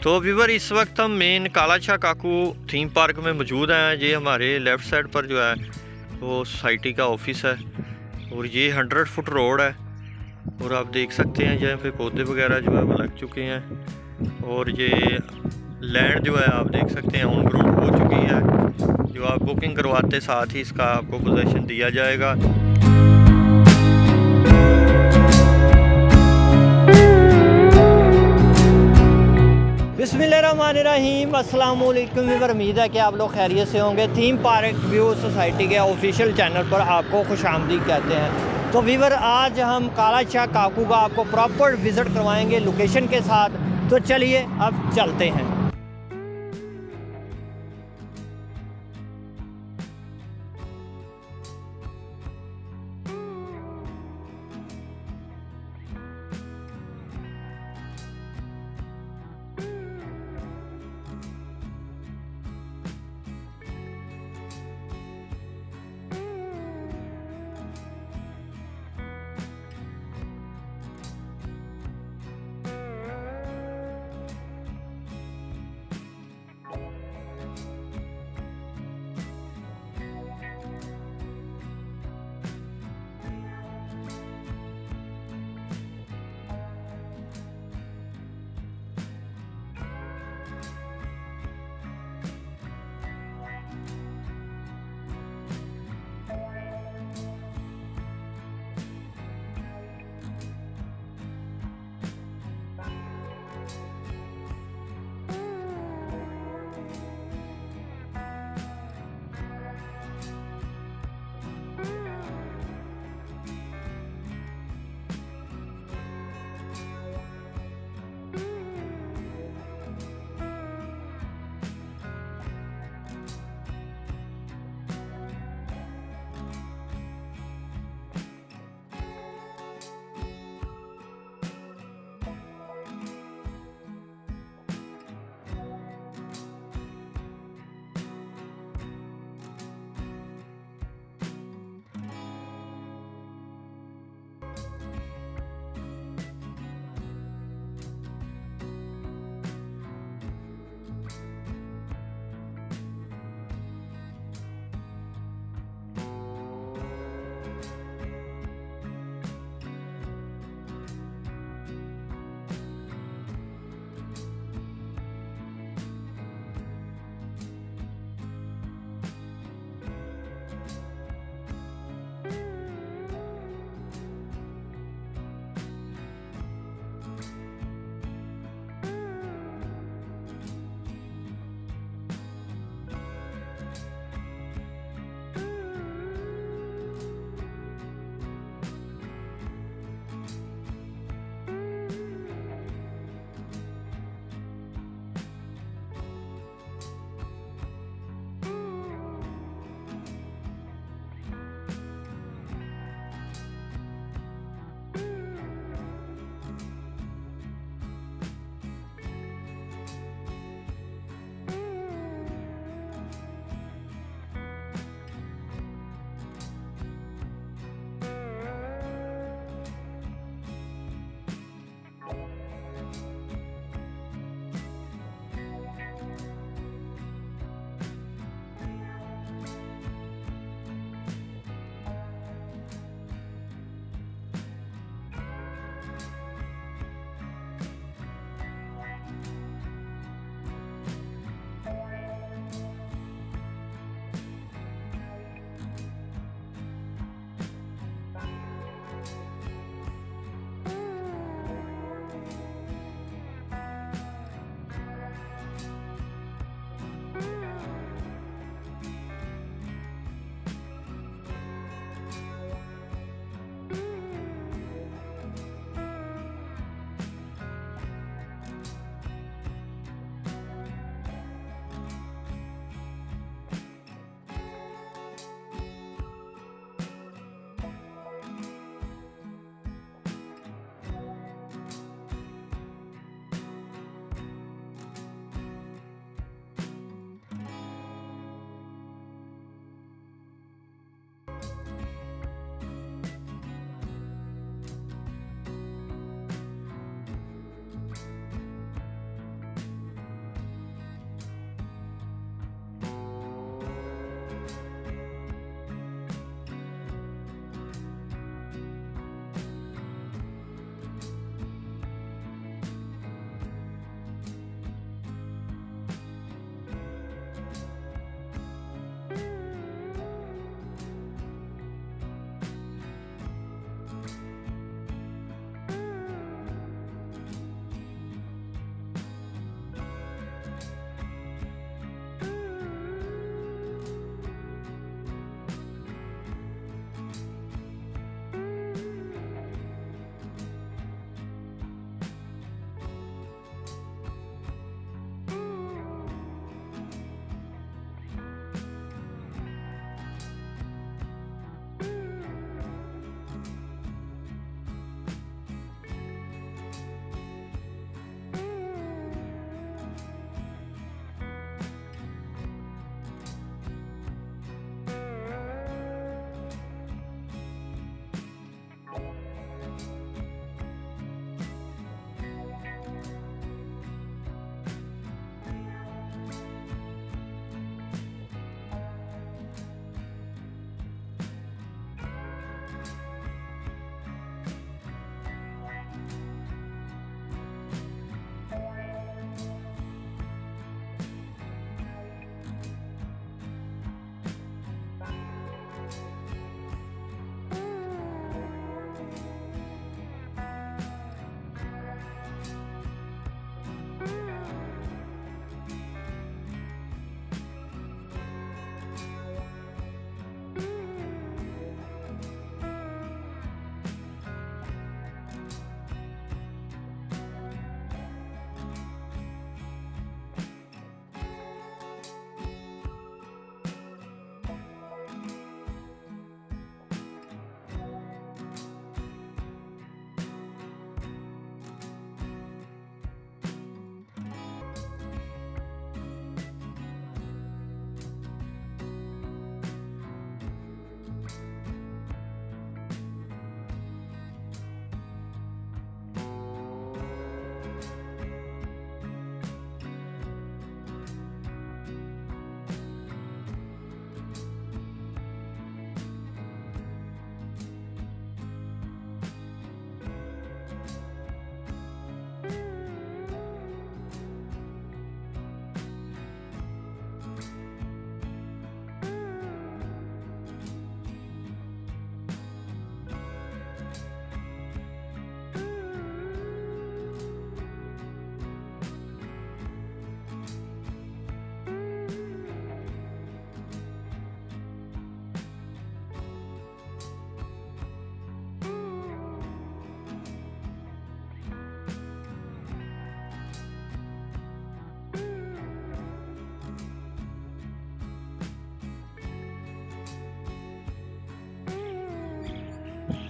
तो व्यूवर इस वक्त हम मेन कालाशाह काकू थीम पार्क में मौजूद हैं। ये हमारे लेफ़्ट साइड पर जो है वो सोसाइटी का ऑफिस है और ये 100 फुट रोड है। और आप देख सकते हैं यहाँ पे पौधे वगैरह जो है वो लग चुके हैं और ये लैंड जो है आप देख सकते हैं ऑन ग्राउंड हो चुकी है। जो आप बुकिंग करवाते साथ ही इसका आपको पोजेसन दिया जाएगा। बिस्मिल्लाहिर्रहमानिर्रहीम, अस्सलाम वालेकुम। उम्मीद है कि आप लोग खैरियत से होंगे। थीम पार्क व्यू सोसाइटी के ऑफिशियल चैनल पर आपको खुशामदीद कहते हैं। तो वीवर आज हम कालाशाह काकू का आपको प्रॉपर विज़िट करवाएंगे लोकेशन के साथ। तो चलिए अब चलते हैं।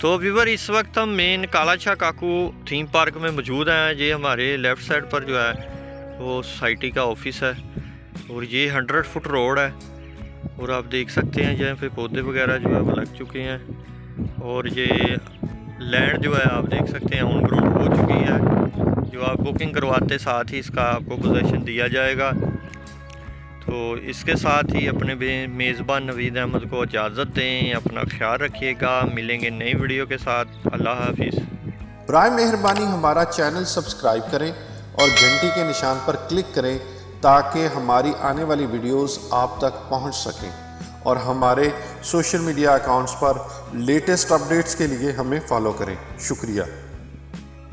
तो व्यूवर इस वक्त हम मेन कालाशाह काकू थीम पार्क में मौजूद हैं। ये हमारे लेफ़्ट साइड पर जो है वो सोसाइटी का ऑफिस है और ये 100 फुट रोड है और आप देख सकते हैं यहाँ पे पौधे वगैरह जो है वो लग चुके हैं और ये लैंड जो है आप देख सकते हैं ऑन ग्राउंड हो चुकी है। जो आप बुकिंग करवाते साथ ही इसका आपको पोजीशन दिया जाएगा। तो इसके साथ ही अपने मेज़बान नवीद अहमद को इजाज़त दें। अपना ख्याल रखिएगा। मिलेंगे नई वीडियो के साथ। अल्लाह हाफिज़। बराए मेहरबानी हमारा चैनल सब्सक्राइब करें और घंटी के निशान पर क्लिक करें ताकि हमारी आने वाली वीडियोस आप तक पहुंच सकें और हमारे सोशल मीडिया अकाउंट्स पर लेटेस्ट अपडेट्स के लिए हमें फॉलो करें। शुक्रिया।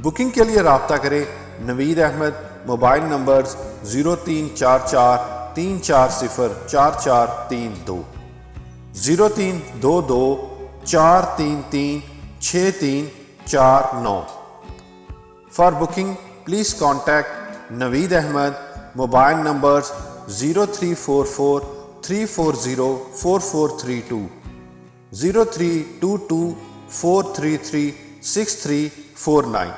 बुकिंग के लिए रब्ता करें Naveed Ahmed. Mobile numbers 0344 340 4432 0322 433 6349। For booking please contact Naveed Ahmed. Mobile numbers 0344 340 4432 0322 433 6349।